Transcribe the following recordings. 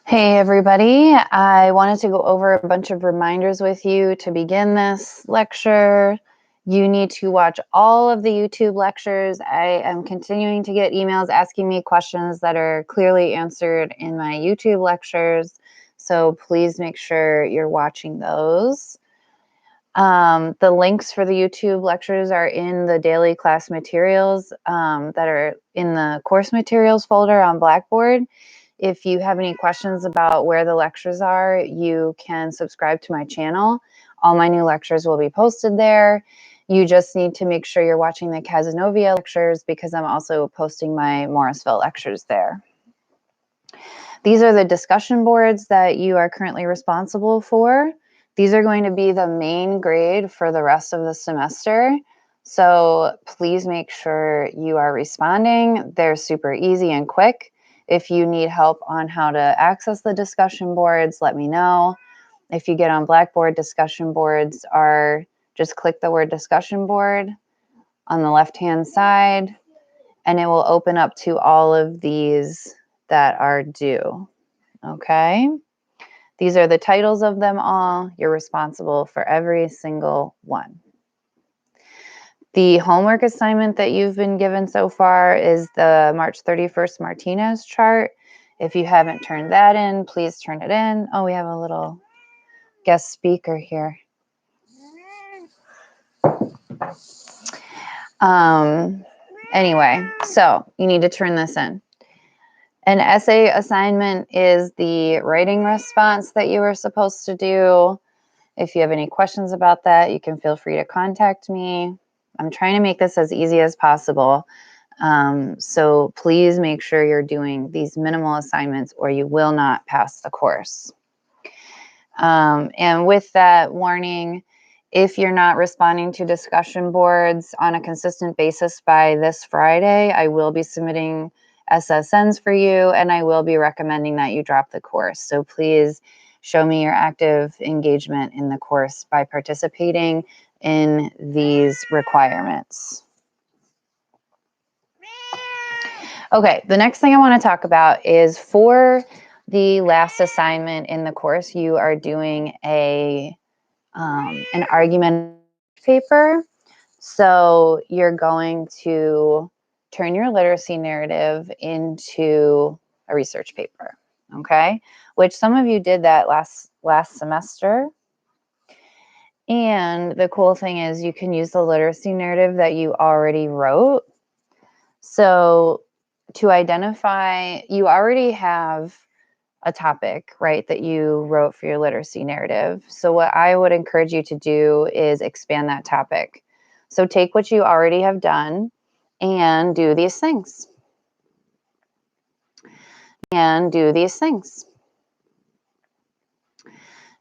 Hey everybody, I wanted to go over a bunch of reminders with you to begin this lecture. You need to watch all of the YouTube lectures. I am continuing to get emails asking me questions that are clearly answered in my YouTube lectures, so please make sure you're watching those. The links for the YouTube lectures are in the daily class materials that are in the course materials folder on Blackboard. If you have any questions about where the lectures are, you can subscribe to my channel. All my new lectures will be posted there. You just need to make sure you're watching the CAZ EN lectures because I'm also posting my Morrisville lectures there. These are the discussion boards that you are currently responsible for. These are going to be the main grade for the rest of the semester. So please make sure you are responding. They're super easy and quick. If you need help on how to access the discussion boards, let me know. If you get on Blackboard, discussion boards are just click the word discussion board on the left-hand side, and it will open up to all of these that are due. Okay? These are the titles of them all. You're responsible for every single one. The homework assignment that you've been given so far is the March 31st Martinez chart. If you haven't turned that in, please turn it in. Oh, we have a little guest speaker here. Anyway, so you need to turn this in. An essay assignment is the writing response that you were supposed to do. If you have any questions about that, you can feel free to contact me. I'm trying to make this as easy as possible. So please make sure you're doing these minimal assignments or you will not pass the course. And with that warning, if you're not responding to discussion boards on a consistent basis by this Friday, I will be submitting SSNs for you, and I will be recommending that you drop the course. So please show me your active engagement in the course by participating in these requirements. Okay, the next thing I want to talk about is for the last assignment in the course, you are doing an argument paper. So you're going to turn your literacy narrative into a research paper, okay? Which some of you did that last semester. And the cool thing is you can use the literacy narrative that you already wrote. So to identify, you already have a topic, right, that you wrote for your literacy narrative. So what I would encourage you to do is expand that topic. So take what you already have done and do these things. And do these things.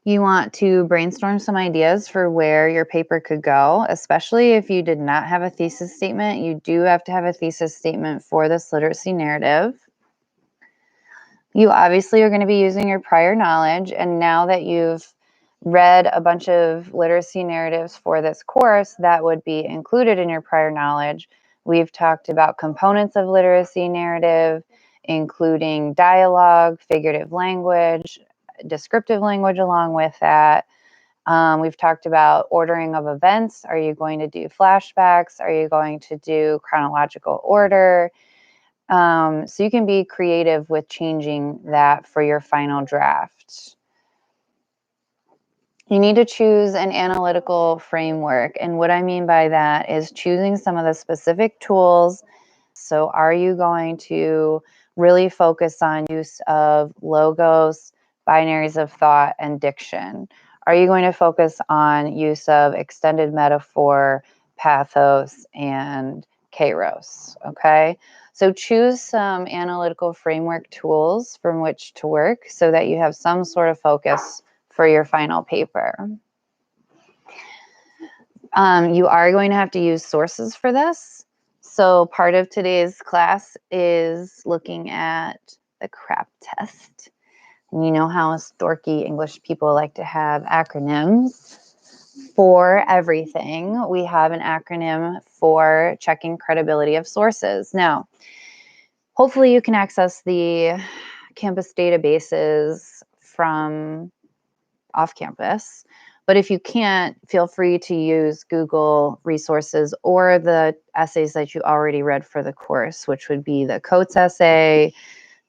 You want to brainstorm some ideas for where your paper could go, especially if you did not have a thesis statement. You do have to have a thesis statement for this literacy narrative. You obviously are going to be using your prior knowledge, and now that you've read a bunch of literacy narratives for this course, that would be included in your prior knowledge. We've talked about components of literacy narrative, including dialogue, figurative language, descriptive language along with that. We've talked about ordering of events. Are you going to do flashbacks? Are you going to do chronological order? So you can be creative with changing that for your final draft. You need to choose an analytical framework. And what I mean by that is choosing some of the specific tools. So are you going to really focus on use of logos, binaries of thought, and diction? Are you going to focus on use of extended metaphor, pathos, and kairos? Okay. So choose some analytical framework tools from which to work so that you have some sort of focus for your final paper. You are going to have to use sources for this. So part of today's class is looking at the CRAP test. And you know how us dorky English people like to have acronyms for everything. We have an acronym for checking credibility of sources. Now, hopefully you can access the campus databases from off campus. But if you can't, feel free to use Google resources or the essays that you already read for the course, which would be the Coates essay,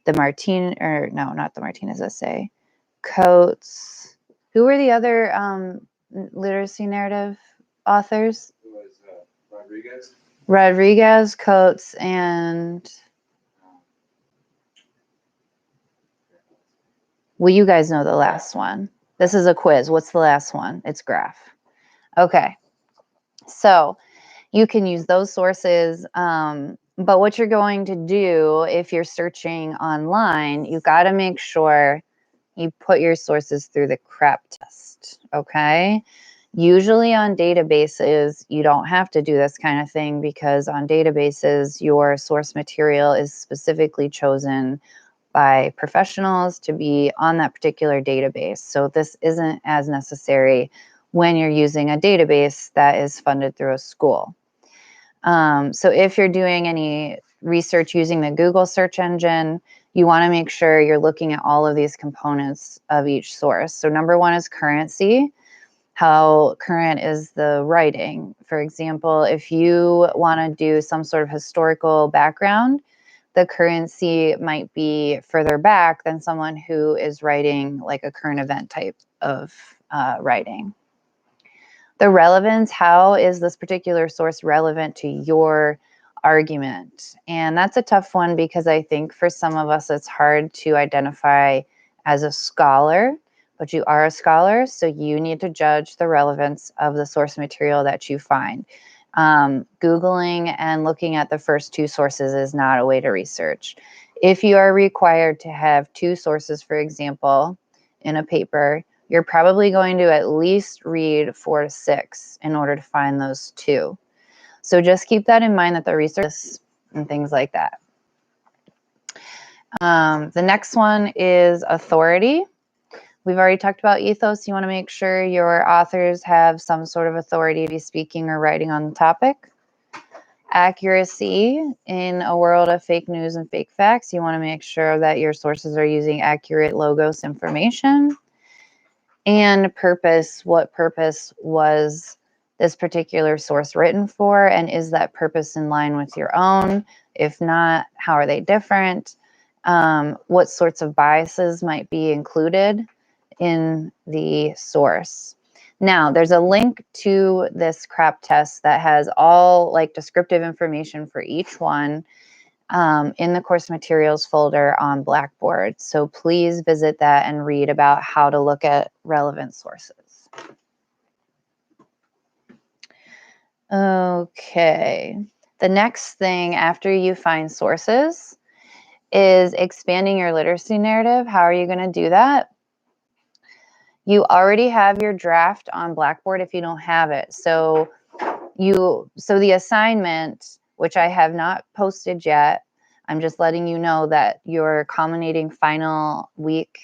the not the Martinez essay, Coates. Who were the other literacy narrative authors? It was Rodriguez, Coates, and well, you guys know the last one. This is a quiz. What's the last one? It's graph. Okay. So you can use those sources. But what you're going to do if you're searching online, you've got to make sure you put your sources through the CRAP test. Okay. Usually on databases, you don't have to do this kind of thing because on databases, your source material is specifically chosen by professionals to be on that particular database. So this isn't as necessary when you're using a database that is funded through a school. So if you're doing any research using the Google search engine, you want to make sure you're looking at all of these components of each source. So number one is currency. How current is the writing? For example, if you want to do some sort of historical background, the currency might be further back than someone who is writing like a current event type of writing. The relevance, how is this particular source relevant to your argument? And that's a tough one because I think for some of us it's hard to identify as a scholar, but you are a scholar, so you need to judge the relevance of the source material that you find. Googling and looking at the first two sources is not a way to research. If you are required to have two sources, for example, in a paper, you're probably going to at least read 4 to 6 in order to find those two. So just keep that in mind, that the research and things like that. The next one is authority. We've already talked about ethos. You want to make sure your authors have some sort of authority to be speaking or writing on the topic. Accuracy. In a world of fake news and fake facts, you want to make sure that your sources are using accurate logos information. And purpose. What purpose was this particular source written for? And is that purpose in line with your own? If not, how are they different? What sorts of biases might be included in the source? Now, there's a link to this CRAP test that has all like descriptive information for each one in the course materials folder on Blackboard. So please visit that and read about how to look at relevant sources. Okay. The next thing after you find sources is expanding your literacy narrative. How are you going to do that? You already have your draft on Blackboard if you don't have it. So the assignment, which I have not posted yet, I'm just letting you know that your culminating final week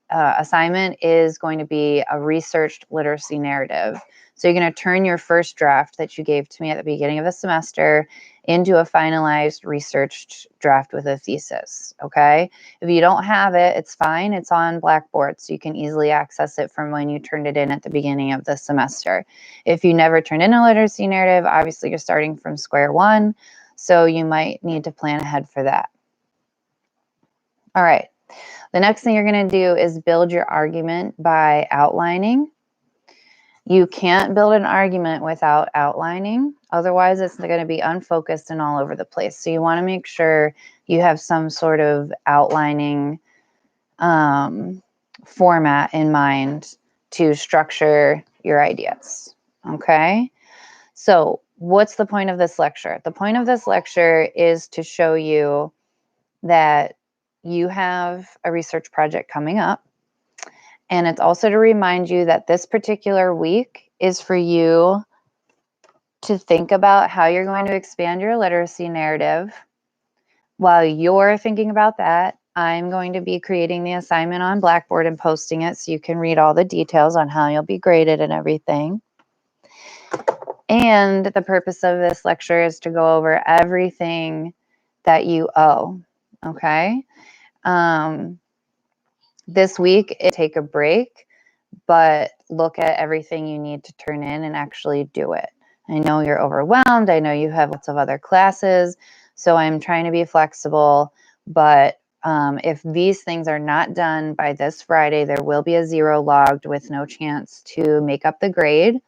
assignment is going to be a researched literacy narrative. So you're going to turn your first draft that you gave to me at the beginning of the semester into a finalized researched draft with a thesis, okay? If you don't have it, it's fine. It's on Blackboard, so you can easily access it from when you turned it in at the beginning of the semester. If you never turned in a literacy narrative, obviously you're starting from square one, so you might need to plan ahead for that. All right. The next thing you're going to do is build your argument by outlining. You can't build an argument without outlining. Otherwise, it's going to be unfocused and all over the place. So you want to make sure you have some sort of outlining format in mind to structure your ideas. Okay? So what's the point of this lecture? The point of this lecture is to show you that you have a research project coming up. And it's also to remind you that this particular week is for you to think about how you're going to expand your literacy narrative. While you're thinking about that, I'm going to be creating the assignment on Blackboard and posting it so you can read all the details on how you'll be graded and everything. And the purpose of this lecture is to go over everything that you owe, okay? This week, take a break, but look at everything you need to turn in and actually do it. I know you're overwhelmed. I know you have lots of other classes. So I'm trying to be flexible. But if these things are not done by this Friday, there will be a 0 logged with no chance to make up the grade.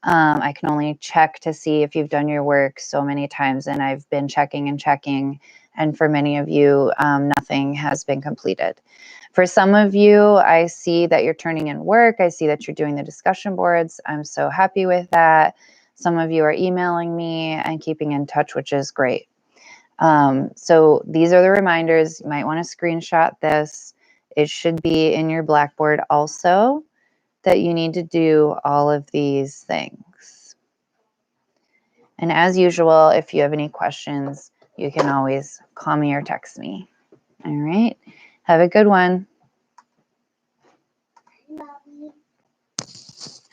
I can only check to see if you've done your work so many times, and I've been checking and checking. And for many of you, nothing has been completed. For some of you, I see that you're turning in work. I see that you're doing the discussion boards. I'm so happy with that. Some of you are emailing me and keeping in touch, which is great. So these are the reminders. You might want to screenshot this. It should be in your Blackboard also that you need to do all of these things. And as usual, if you have any questions, you can always call me or text me. All right. Have a good one.